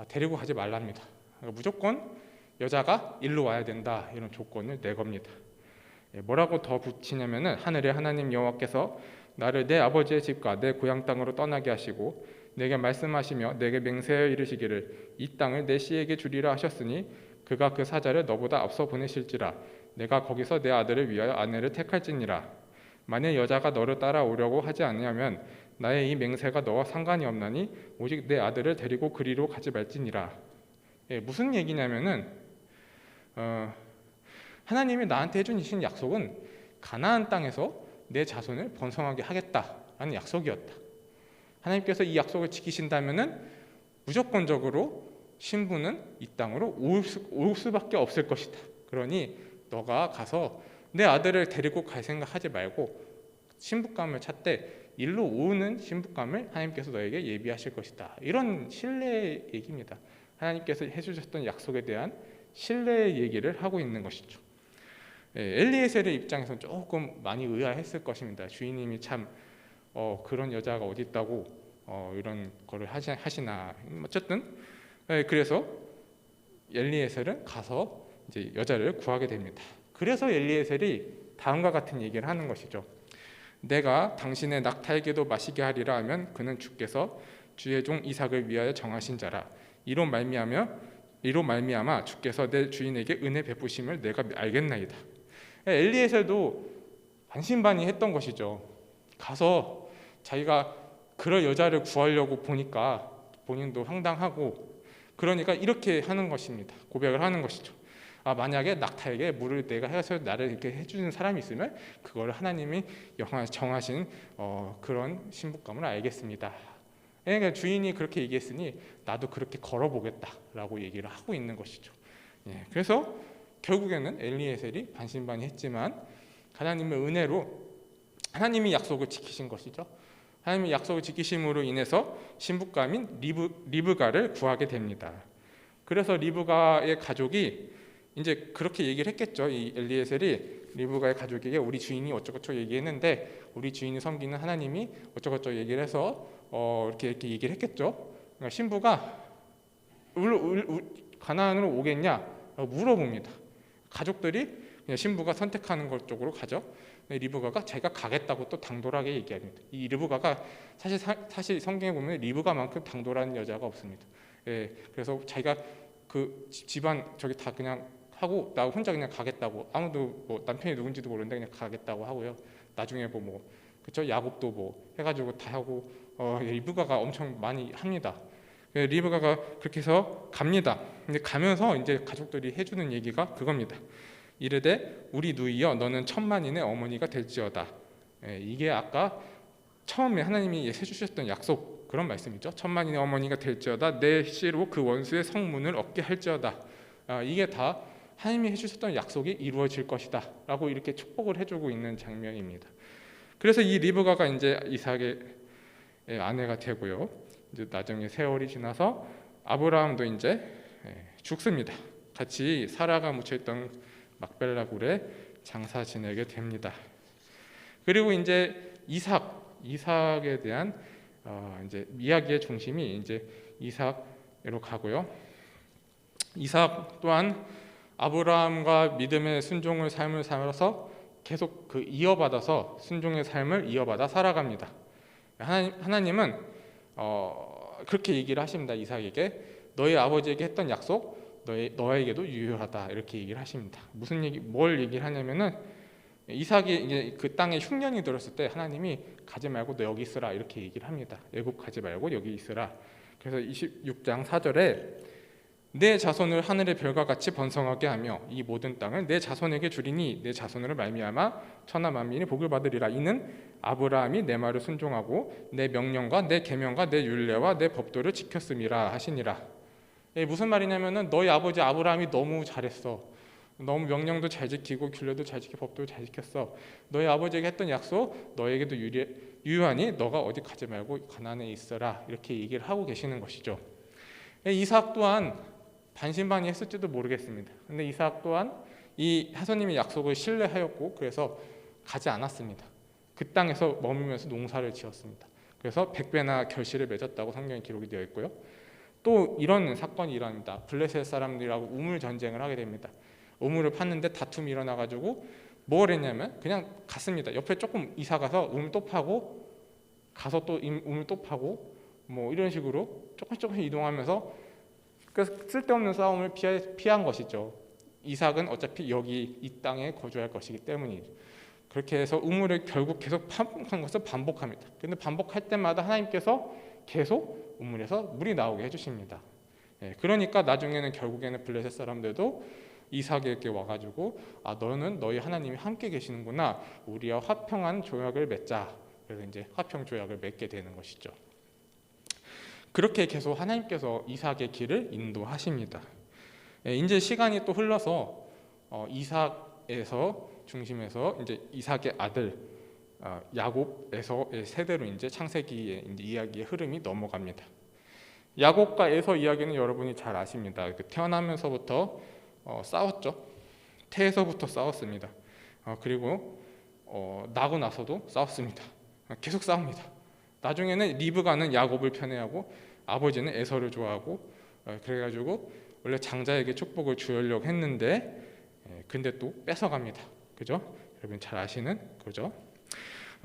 데리고 가지 말랍니다. 그러니까 무조건 여자가 일로 와야 된다, 이런 조건을 내겁니다. 뭐라고 더 붙이냐면은 하늘의 하나님 여호와께서 나를 내 아버지의 집과 내 고향 땅으로 떠나게 하시고 내게 말씀하시며 내게 맹세하여 이르시기를 이 땅을 내 씨에게 주리라 하셨으니 그가 그 사자를 너보다 앞서 보내실지라 내가 거기서 내 아들을 위하여 아내를 택할지니라. 만일 여자가 너를 따라오려고 하지 아니하면 나의 이 맹세가 너와 상관이 없나니 오직 내 아들을 데리고 그리로 가지 말지니라. 무슨 얘기냐면은 하나님이 나한테 해주신 약속은 가나안 땅에서 내 자손을 번성하게 하겠다라는 약속이었다. 하나님께서 이 약속을 지키신다면은 무조건적으로 신부는 이 땅으로 올 수밖에 없을 것이다. 그러니 너가 가서 내 아들을 데리고 갈 생각하지 말고 신부감을 찾되 일로 오는 신부감을 하나님께서 너에게 예비하실 것이다. 이런 신뢰의 얘기입니다. 하나님께서 해주셨던 약속에 대한 신뢰의 얘기를 하고 있는 것이죠. 엘리에셀의 입장에서는 조금 많이 의아했을 것입니다. 주인님이 참 그런 여자가 어디 있다고 이런 거를 하시나. 어쨌든 그래서 엘리에셀은 가서 이제 여자를 구하게 됩니다. 그래서 엘리에셀이 다음과 같은 얘기를 하는 것이죠. 내가 당신의 낙타에게도 마시게 하리라 하면 그는 주께서 주의 종 이삭을 위하여 정하신 자라. 이로 말미암아 주께서 내 주인에게 은혜 베푸심을 내가 알겠나이다. 엘리에셀도 반신반의했던 것이죠. 가서 자기가 그럴 여자를 구하려고 보니까 본인도 황당하고, 그러니까 이렇게 하는 것입니다. 고백을 하는 것이죠. 만약에 낙타에게 물을 내가 해서 나를 이렇게 해주는 사람이 있으면 그거를 하나님이 정하신 그런 신부감을 알겠습니다. 그러니까 주인이 그렇게 얘기했으니 나도 그렇게 걸어보겠다라고 얘기를 하고 있는 것이죠. 그래서 결국에는 엘리에셀이 반신반의했지만 하나님의 은혜로 하나님이 약속을 지키신 것이죠. 하나님의 약속을 지키심으로 인해서 신부감인 리브가를 구하게 됩니다. 그래서 리브가의 가족이 이제 그렇게 얘기를 했겠죠. 이 엘리에셀이 리브가의 가족에게 우리 주인이 어쩌고저쩌고 얘기했는데 우리 주인이 섬기는 하나님이 어쩌고저쩌고 얘기를 해서 이렇게 얘기를 했겠죠. 그러니까 신부가 가나안으로 오겠냐 물어봅니다. 가족들이 그냥 신부가 선택하는 것 쪽으로 가죠. 리브가가 자기가 가겠다고 또 당돌하게 얘기합니다. 이 리브가가 사실 성경에 보면 리브가만큼 당돌한 여자가 없습니다. 예, 그래서 자기가 그 집안 저기 다 그냥 하고 나 혼자 그냥 가겠다고, 아무도 뭐 남편이 누군지도 모르는데 그냥 가겠다고 하고요. 나중에 뭐 그쵸, 야곱도 뭐 해가지고 다 하고 리브가가 엄청 많이 합니다. 리브가가 그렇게 해서 갑니다. 근데 가면서 이제 가족들이 해주는 얘기가 그겁니다. 이르되 우리 누이여 너는 천만인의 어머니가 될지어다. 이게 아까 처음에 하나님이 해주셨던 약속, 그런 말씀이죠. 천만인의 어머니가 될지어다. 내 씨로 그 원수의 성문을 얻게 할지어다. 이게 다 하나님이 해주셨던 약속이 이루어질 것이다 라고 이렇게 축복을 해주고 있는 장면입니다. 그래서 이 리브가가 이제 이삭의 아내가 되고요. 이제 나중에 세월이 지나서 아브라함도 이제 죽습니다. 같이 사라가 묻혀있던 막벨라 굴에 장사 지내게 됩니다. 그리고 이제 이삭에 대한 이제 이야기의 중심이 이제 이삭으로 가고요. 이삭 또한 아브라함과 믿음의 순종의 삶을 살아서 계속 그 이어받아서 순종의 삶을 이어받아 살아갑니다. 하나님은 그렇게 얘기를 하십니다. 이삭에게 너희 아버지에게 했던 약속 너에게도 유효하다 이렇게 얘기를 하십니다. 뭘 얘기를 하냐면은 이삭이 이제 그 땅에 흉년이 들었을 때 하나님이 가지 말고 너 여기 있으라 이렇게 얘기를 합니다. 애굽 가지 말고 여기 있으라. 그래서 26장 4절에 내 자손을 하늘의 별과 같이 번성하게 하며 이 모든 땅을 내 자손에게 주리니 내 자손으로 말미암아 천하 만민이 복을 받으리라. 이는 아브라함이 내 말을 순종하고 내 명령과 내 계명과 내 율례와 내 법도를 지켰음이라 하시니라. 무슨 말이냐면은 너희 아버지 아브라함이 너무 잘했어. 너무 명령도 잘 지키고 율례도 잘 지키고 법도 잘 지켰어. 너희 아버지에게 했던 약속 너에게도 유효하니 너가 어디 가지 말고 가나안에 있어라 이렇게 얘기를 하고 계시는 것이죠. 이삭 또한 반신반의했을지도 모르겠습니다. 근데 이삭 또한 이 하나님의 약속을 신뢰하였고 그래서 가지 않았습니다. 그 땅에서 머물면서 농사를 지었습니다. 그래서 100배나 결실을 맺었다고 성경에 기록이 되어 있고요. 또 이런 사건이 일어납니다. 블레셋 사람들하고 우물 전쟁을 하게 됩니다. 우물을 팠는데 다툼이 일어나가지고 뭘 했냐면 그냥 갔습니다. 옆에 조금 이사 가서 우물 또 파고 가서 또 우물 또 파고 뭐 이런 식으로 조금씩 이동하면서 그래서 쓸데없는 싸움을 피한 것이죠. 이삭은 어차피 여기 이 땅에 거주할 것이기 때문이죠. 그렇게 해서 우물을 결국 계속 판 것을 반복합니다. 근데 반복할 때마다 하나님께서 계속 우물에서 물이 나오게 해주십니다. 그러니까 나중에는 결국에는 블레셋 사람들도 이삭에게 와가지고 너는 너희 하나님이 함께 계시는구나. 우리와 화평한 조약을 맺자. 그래서 이제 화평 조약을 맺게 되는 것이죠. 그렇게 계속 하나님께서 이삭의 길을 인도하십니다. 이제 시간이 또 흘러서 이삭에서 중심에서 이제 이삭의 아들 야곱에서의 세대로 이제 창세기의 이제 이야기의 흐름이 넘어갑니다. 야곱과 에서 이야기는 여러분이 잘 아십니다. 태어나면서부터 싸웠죠. 태에서부터 싸웠습니다. 그리고 나고 나서도 싸웠습니다. 계속 싸웁니다. 나중에는 리브가는 야곱을 편애하고 아버지는 에서를 좋아하고 그래가지고 원래 장자에게 축복을 주려고 했는데 근데 또 뺏어갑니다. 그죠? 여러분 잘 아시는 거죠?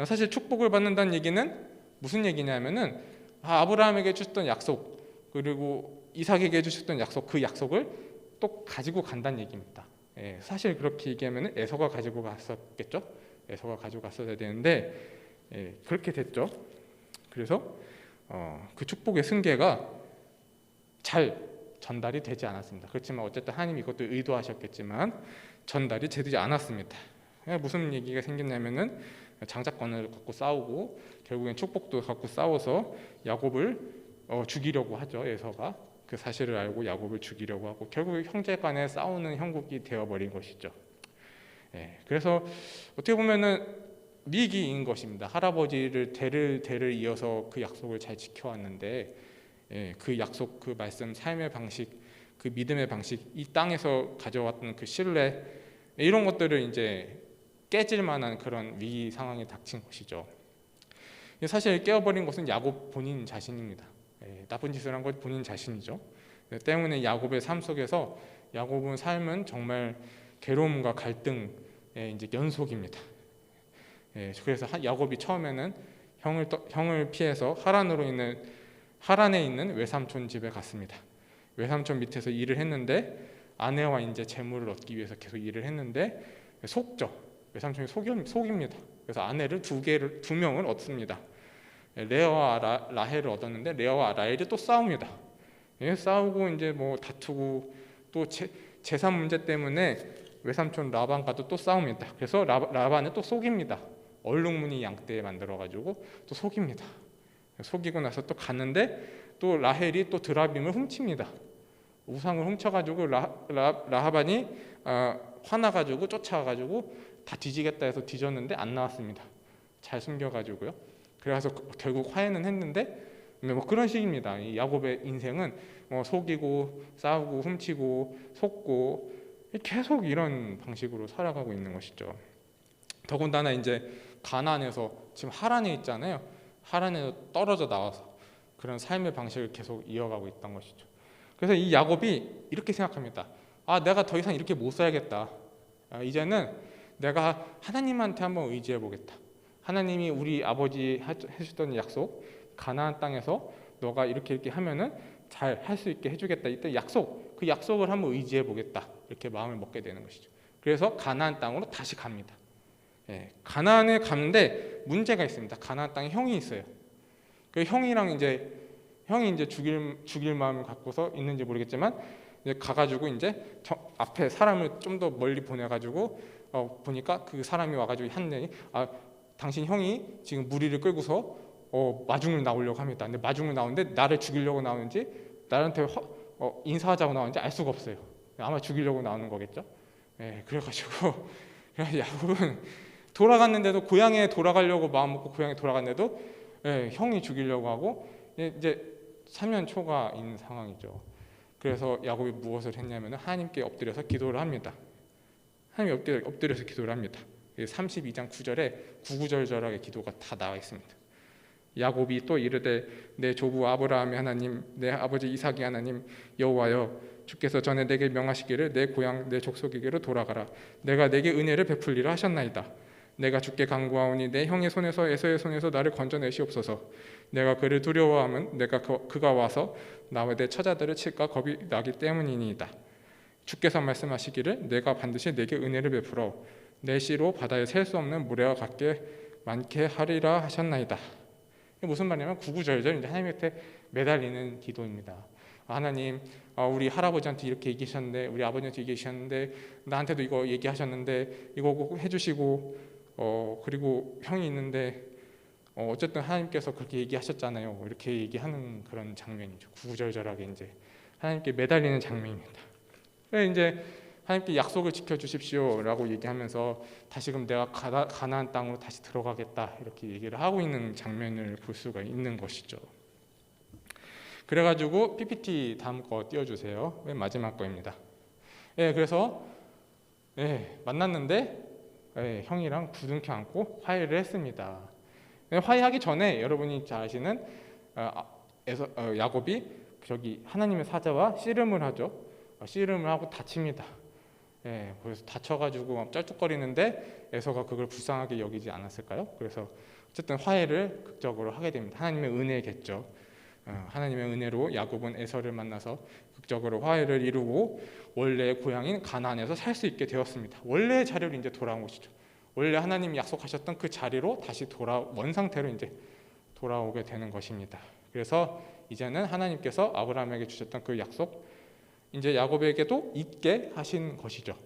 사실 축복을 받는다는 얘기는 무슨 얘기냐면은 아브라함에게 주셨던 약속 그리고 이삭에게 주셨던 약속 그 약속을 또 가지고 간다는 얘기입니다. 사실 그렇게 얘기하면은 에서가 가지고 갔었겠죠? 에서가 가지고 갔어야 되는데 그렇게 됐죠. 그래서 그 축복의 승계가 잘 전달이 되지 않았습니다. 그렇지만 어쨌든 하나님이 이것도 의도하셨겠지만 전달이 되지 않았습니다. 무슨 얘기가 생겼냐면은 장자권을 갖고 싸우고 결국엔 축복도 갖고 싸워서 야곱을 죽이려고 하죠. 에서가 그 사실을 알고 야곱을 죽이려고 하고 결국 형제간에 싸우는 형국이 되어버린 것이죠. 그래서 어떻게 보면은 위기인 것입니다. 할아버지를 대를 이어서 그 약속을 잘 지켜왔는데 그 약속, 그 말씀, 삶의 방식, 그 믿음의 방식, 이 땅에서 가져왔던 그 신뢰 이런 것들을 이제 깨질 만한 그런 위기 상황에 닥친 것이죠. 사실 깨어버린 것은 야곱 본인 자신입니다. 나쁜 짓을 한 것 본인 자신이죠. 때문에 야곱의 삶 속에서 야곱은 삶은 정말 괴로움과 갈등의 이제 연속입니다. 그래서 야곱이 처음에는 형을 피해서 하란에 있는 외삼촌 집에 갔습니다. 외삼촌 밑에서 일을 했는데 아내와 이제 재물을 얻기 위해서 계속 일을 했는데 속죠. 외삼촌이 속입니다. 그래서 아내를 두 명을 얻습니다. 레아와 라헬을 얻었는데 레아와 라헬이 또 싸웁니다. 싸우고 이제 뭐 다투고 또 재산 문제 때문에 외삼촌 라반과도 또 싸웁니다. 그래서 라반을 또 속입니다. 얼룩무늬 양떼 만들어가지고 또 속입니다. 속이고 나서 또 갔는데 또 라헬이 또 드라빔을 훔칩니다. 우상을 훔쳐가지고 라하반이 화나가지고 쫓아가가지고 다 뒤지겠다 해서 뒤졌는데 안 나왔습니다. 잘 숨겨가지고요. 그래서 결국 화해는 했는데 뭐 그런 식입니다. 이 야곱의 인생은 속이고 싸우고 훔치고 속고 계속 이런 방식으로 살아가고 있는 것이죠. 더군다나 이제 가나안에서 지금 하란에 있잖아요. 하란에서 떨어져 나와서 그런 삶의 방식을 계속 이어가고 있던 것이죠. 그래서 이 야곱이 이렇게 생각합니다. 내가 더 이상 이렇게 못 살겠다. 이제는 내가 하나님한테 한번 의지해 보겠다. 하나님이 우리 아버지 해주셨던 약속, 가나안 땅에서 너가 이렇게 하면은 잘 할 수 있게 해주겠다. 이때 그 약속을 한번 의지해 보겠다. 이렇게 마음을 먹게 되는 것이죠. 그래서 가나안 땅으로 다시 갑니다. 가나안에 가는데 문제가 있습니다. 가나안 땅에 형이 있어요. 그 형이 이제 죽일 마음을 갖고서 있는지 모르겠지만 이제 가가지고 이제 앞에 사람을 좀 더 멀리 보내가지고 보니까 그 사람이 와가지고 한대 당신 형이 지금 무리를 끌고서 마중을 나오려고 합니다. 근데 마중을 나오는데 나를 죽이려고 나오는지 나한테 인사하자고 나오는지 알 수가 없어요. 아마 죽이려고 나오는 거겠죠. 그래가지고 야곱은 돌아갔는데도 고향에 돌아가려고 마음 먹고 고향에 돌아갔는데도 형이 죽이려고 하고 이제 사면 초가인 상황이죠. 그래서 야곱이 무엇을 했냐면 하나님께 엎드려서 기도를 합니다. 하나님 엎드려서 기도를 합니다. 32장 9절에 구구절절하게 기도가 다 나와 있습니다. 야곱이 또 이르되 내 조부 아브라함의 하나님 내 아버지 이삭의 하나님 여호와여 주께서 전에 내게 명하시기를 내 고향 내 족속에게로 돌아가라 내가 내게 은혜를 베풀리라 하셨나이다. 내가 주께 간구하오니 내 형의 손에서 에서의 손에서 나를 건져내시옵소서. 내가 그를 두려워함은 내가 그가 와서 나와 내 처자들을 칠까 겁이 나기 때문이니이다. 주께서 말씀하시기를 내가 반드시 내게 은혜를 베풀어 내 씨로 바다에 셀 수 없는 모래와 같게 많게 하리라 하셨나이다. 이게 무슨 말이냐면 구구절절 이제 하나님한테 매달리는 기도입니다. 하나님, 우리 할아버지한테 이렇게 얘기하셨는데, 우리 아버지한테 얘기하셨는데, 나한테도 이거 얘기하셨는데 이거 꼭 해주시고, 그리고 형이 있는데 어쨌든 하나님께서 그렇게 얘기하셨잖아요. 이렇게 얘기하는 그런 장면이죠. 구구절절하게 이제 하나님께 매달리는 장면입니다. 그래서 이제 하나님께 약속을 지켜주십시오라고 얘기하면서 다시금 내가 가나안 땅으로 다시 들어가겠다 이렇게 얘기를 하고 있는 장면을 볼 수가 있는 것이죠. 그래가지고 PPT 다음 거 띄워주세요. 맨 마지막 거입니다. 그래서 만났는데 형이랑 부둥켜 안고 화해를 했습니다. 화해하기 전에 여러분이 잘 아시는 야곱이 저기 하나님의 사자와 씨름을 하죠. 씨름을 하고 다칩니다. 그래서 다쳐가지고 쩔뚝거리는데 에서가 그걸 불쌍하게 여기지 않았을까요? 그래서 어쨌든 화해를 극적으로 하게 됩니다. 하나님의 은혜겠죠. 하나님의 은혜로 야곱은 에서를 만나서 극적으로 화해를 이루고 원래 고향인 가나안에서 살 수 있게 되었습니다. 원래의 자리로 이제 돌아온 것이죠. 원래 하나님이 약속하셨던 그 자리로 다시 원 상태로 이제 돌아오게 되는 것입니다. 그래서 이제는 하나님께서 아브라함에게 주셨던 그 약속 이제 야곱에게도 있게 하신 것이죠.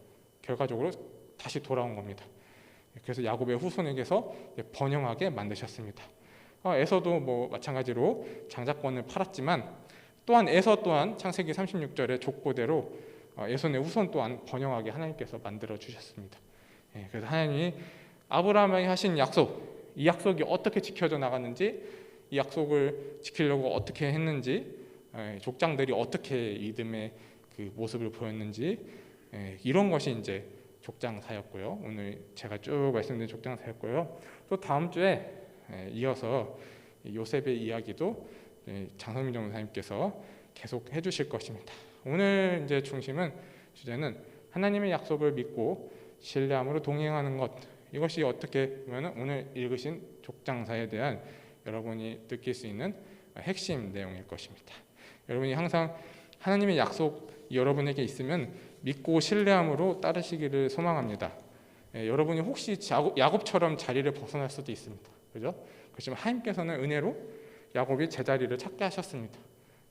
결과적으로 다시 돌아온 겁니다. 그래서 야곱의 후손에게서 번영하게 만드셨습니다. 에서도 뭐 마찬가지로 장자권을 팔았지만 또한 에서 또한 창세기 36절의 족보대로 에손의 후손 또한 번영하게 하나님께서 만들어 주셨습니다. 그래서 하나님이 아브라함에게 하신 약속, 이 약속이 어떻게 지켜져 나갔는지, 이 약속을 지키려고 어떻게 했는지, 족장들이 어떻게 믿음의 그 모습을 보였는지, 이런 것이 이제 족장사였고요. 오늘 제가 쭉 말씀드린 족장사였고요. 또 다음 주에 이어서 요셉의 이야기도 장성민 전사님께서 계속 해주실 것입니다. 오늘 이제 주제는 하나님의 약속을 믿고 신뢰함으로 동행하는 것, 이것이 어떻게 보면 오늘 읽으신 족장사에 대한 여러분이 느낄 수 있는 핵심 내용일 것입니다. 여러분이 항상 하나님의 약속 여러분에게 있으면 믿고 신뢰함으로 따르시기를 소망합니다. 여러분이 혹시 야곱처럼 자리를 벗어날 수도 있습니다. 그죠? 그렇지만 하나님께서는 은혜로 야곱이 제자리를 찾게 하셨습니다.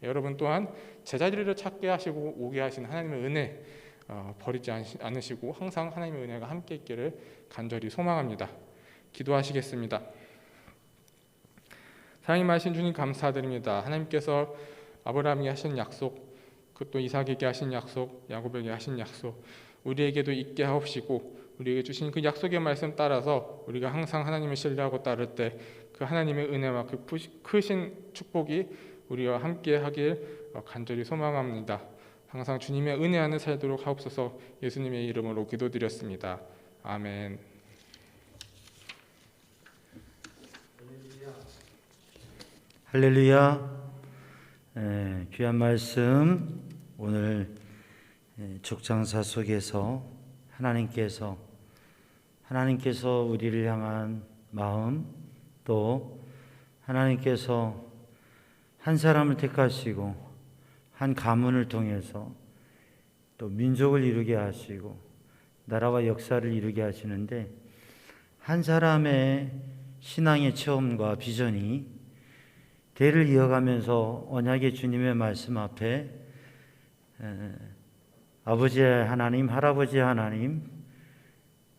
여러분 또한 제자리를 찾게 하시고 오게 하신 하나님의 은혜 버리지 않으시고 항상 하나님의 은혜가 함께 있기를 간절히 소망합니다. 기도하시겠습니다. 사랑이 하신 주님 감사드립니다. 하나님께서 아브라함에게 하신 약속, 그 또 이삭에게 하신 약속, 야곱에게 하신 약속 우리에게도 있게 하옵시고 우리에게 주신 그 약속의 말씀 따라서 우리가 항상 하나님을 신뢰하고 따를 때 그 하나님의 은혜와 그 크신 축복이 우리와 함께 하길 간절히 소망합니다. 항상 주님의 은혜 안에 살도록 하옵소서. 예수님의 이름으로 기도드렸습니다. 아멘. 할렐루야. 귀한 말씀 오늘 족장사 속에서 하나님께서 우리를 향한 마음 또 하나님께서 한 사람을 택하시고 한 가문을 통해서 또 민족을 이루게 하시고 나라와 역사를 이루게 하시는데 한 사람의 신앙의 체험과 비전이 대를 이어가면서 언약의 주님의 말씀 앞에 아버지의 하나님, 할아버지의 하나님,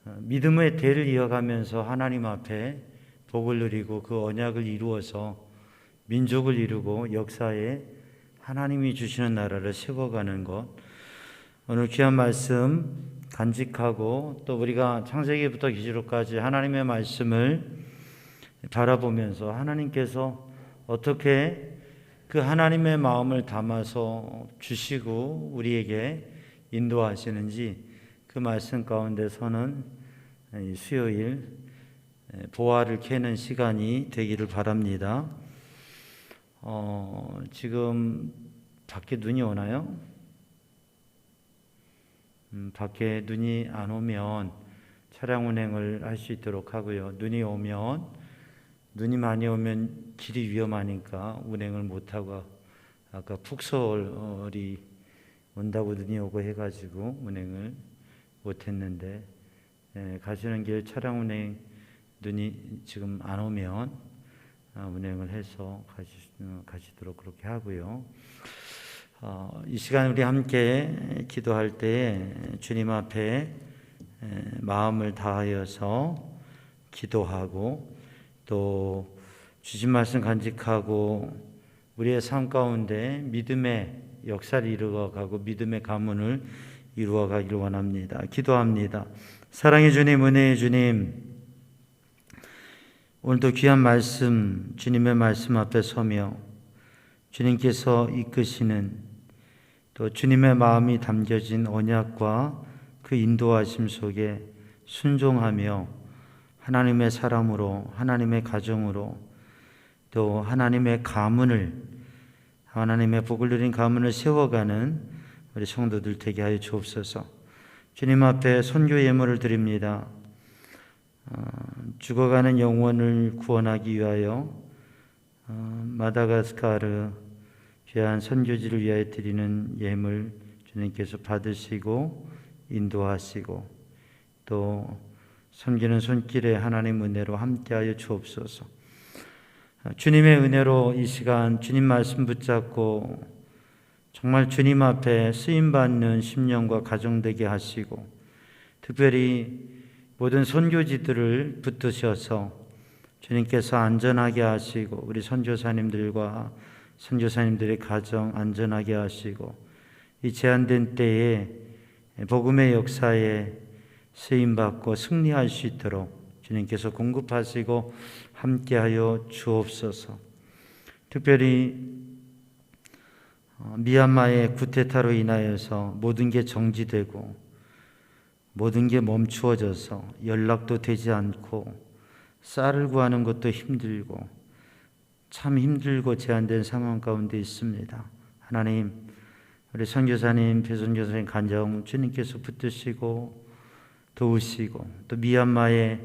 믿음의 대를 이어가면서 하나님 앞에 복을 누리고 그 언약을 이루어서 민족을 이루고 역사에 하나님이 주시는 나라를 세워가는 것, 오늘 귀한 말씀 간직하고 또 우리가 창세기부터 기록까지 하나님의 말씀을 바라보면서 하나님께서 어떻게 그 하나님의 마음을 담아서 주시고 우리에게 인도하시는지 그 말씀 가운데서는 수요일 보화를 캐는 시간이 되기를 바랍니다. 지금 밖에 눈이 오나요? 밖에 눈이 안 오면 차량 운행을 할 수 있도록 하고요. 눈이 많이 오면 길이 위험하니까 운행을 못하고 아까 폭설이 온다고 눈이 오고 해가지고 운행을 못했는데 가시는 길 차량 운행 눈이 지금 안 오면 운행을 해서 가시도록 그렇게 하고요. 이 시간 우리 함께 기도할 때 주님 앞에 마음을 다하여서 기도하고 또 주신 말씀 간직하고 우리의 삶 가운데 믿음의 역사를 이루어가고 믿음의 가문을 이루어가기를 원합니다. 기도합니다. 사랑의 주님, 은혜의 주님, 오늘도 귀한 말씀, 주님의 말씀 앞에 서며 주님께서 이끄시는 또 주님의 마음이 담겨진 언약과 그 인도하심 속에 순종하며 하나님의 사람으로, 하나님의 가정으로 또 하나님의 가문을, 하나님의 복을 누린 가문을 세워가는 우리 성도들 되게 하여 주옵소서. 주님 앞에 선교 예물을 드립니다. 죽어가는 영혼을 구원하기 위하여 마다가스카르 귀한 선교지를 위하여 드리는 예물 주님께서 받으시고 인도하시고 또 섬기는 손길에 하나님 은혜로 함께하여 주옵소서. 주님의 은혜로 이 시간 주님 말씀 붙잡고 정말 주님 앞에 쓰임받는 심령과 가정 되게 하시고 특별히 모든 선교지들을 붙드셔서 주님께서 안전하게 하시고 우리 선교사님들과 선교사님들의 가정 안전하게 하시고 이 제한된 때에 복음의 역사에 쓰임받고 승리할 수 있도록 주님께서 공급하시고 함께하여 주옵소서. 특별히 미얀마의 쿠데타로 인하여서 모든 게 정지되고 모든 게 멈추어져서 연락도 되지 않고 쌀을 구하는 것도 힘들고 참 힘들고 제한된 상황 가운데 있습니다. 하나님, 우리 선교사님, 배선교사님 간정 주님께서 붙드시고 도우시고, 또 미얀마의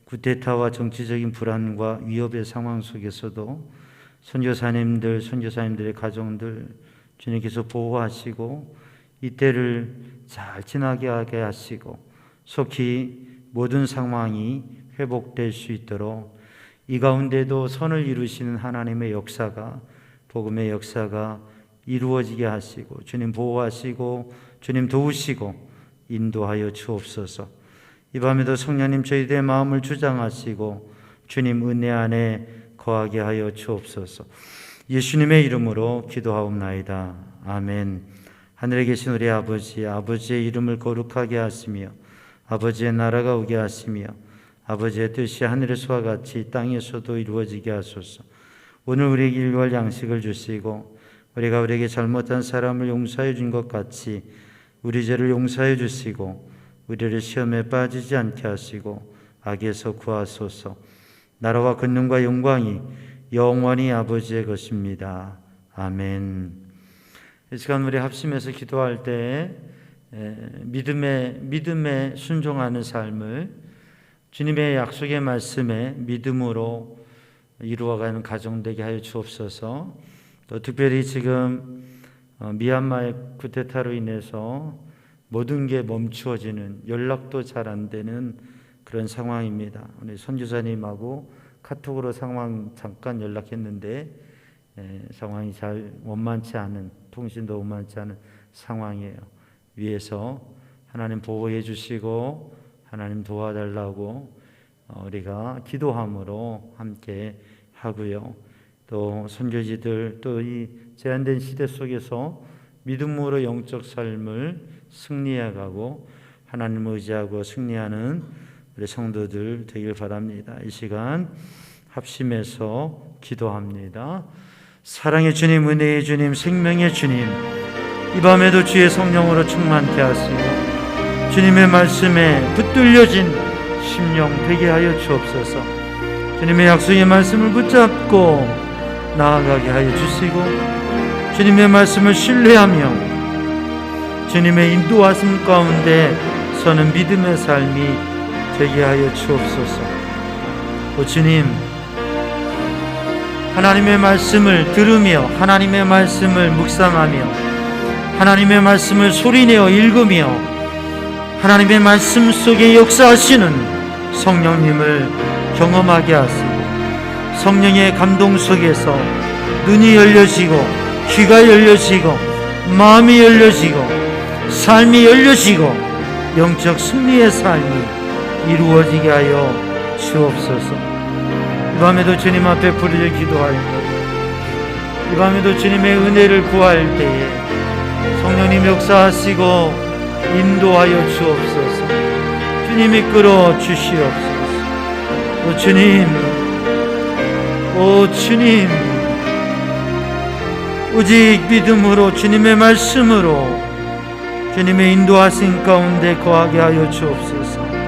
쿠데타와 정치적인 불안과 위협의 상황 속에서도 선교사님들의 가정들 주님께서 보호하시고 이때를 잘 지나게 하게 하시고 속히 모든 상황이 회복될 수 있도록 이 가운데도 선을 이루시는 하나님의 역사가, 복음의 역사가 이루어지게 하시고 주님 보호하시고 주님 도우시고 인도하여 주옵소서. 이 밤에도 성령님 저희들의 마음을 주장하시고 주님 은혜 안에 거하게 하여 주옵소서. 예수님의 이름으로 기도하옵나이다. 아멘. 하늘에 계신 우리 아버지, 아버지의 이름을 거룩하게 하시며 아버지의 나라가 오게 하시며 아버지의 뜻이 하늘에서와 같이 땅에서도 이루어지게 하소서. 오늘 우리에게 일용할 양식을 주시고 우리가 우리에게 잘못한 사람을 용서해 준 것 같이 우리 죄를 용서해 주시고 우리를 시험에 빠지지 않게 하시고 악에서 구하소서. 나라와 권능과 영광이 영원히 아버지의 것입니다. 아멘. 이 시간 우리 합심해서 기도할 때 믿음에 순종하는 삶을 주님의 약속의 말씀에 믿음으로 이루어가는 가정 되게 하여 주옵소서. 또 특별히 지금 미얀마의 쿠데타로 인해서 모든 게 멈추어지는, 연락도 잘 안 되는 그런 상황입니다. 우리 선교사님하고 카톡으로 상황 잠깐 연락했는데 상황이 잘 원만치 않은, 통신도 원만치 않은 상황이에요. 위에서 하나님 보호해 주시고 하나님 도와달라고 우리가 기도함으로 함께 하고요. 또 선교지들, 또 이 제한된 시대 속에서 믿음으로 영적 삶을 승리해가고 하나님을 의지하고 승리하는 우리 성도들 되길 바랍니다. 이 시간 합심해서 기도합니다. 사랑의 주님, 은혜의 주님, 생명의 주님, 이 밤에도 주의 성령으로 충만케 하시고 주님의 말씀에 붙들려진 심령 되게 하여 주옵소서. 주님의 약속의 말씀을 붙잡고 나아가게 하여 주시고 주님의 말씀을 신뢰하며 주님의 인도하심 가운데 서는 믿음의 삶이 되게 하여 주옵소서. 오 주님, 하나님의 말씀을 들으며 하나님의 말씀을 묵상하며 하나님의 말씀을 소리내어 읽으며 하나님의 말씀 속에 역사하시는 성령님을 경험하게 하시고 성령의 감동 속에서 눈이 열려지고 귀가 열려지고 마음이 열려지고 삶이 열려지고 영적 승리의 삶이 이루어지게 하여 주옵소서. 이 밤에도 주님 앞에 부르짖어 기도할 때, 이 밤에도 주님의 은혜를 구할 때에 성령님 역사하시고 인도하여 주옵소서. 주님이 끌어 주시옵소서. 오 주님, 오 주님, 오직 믿음으로 주님의 말씀으로 주님의 인도하심 가운데 거하게 하여 주옵소서.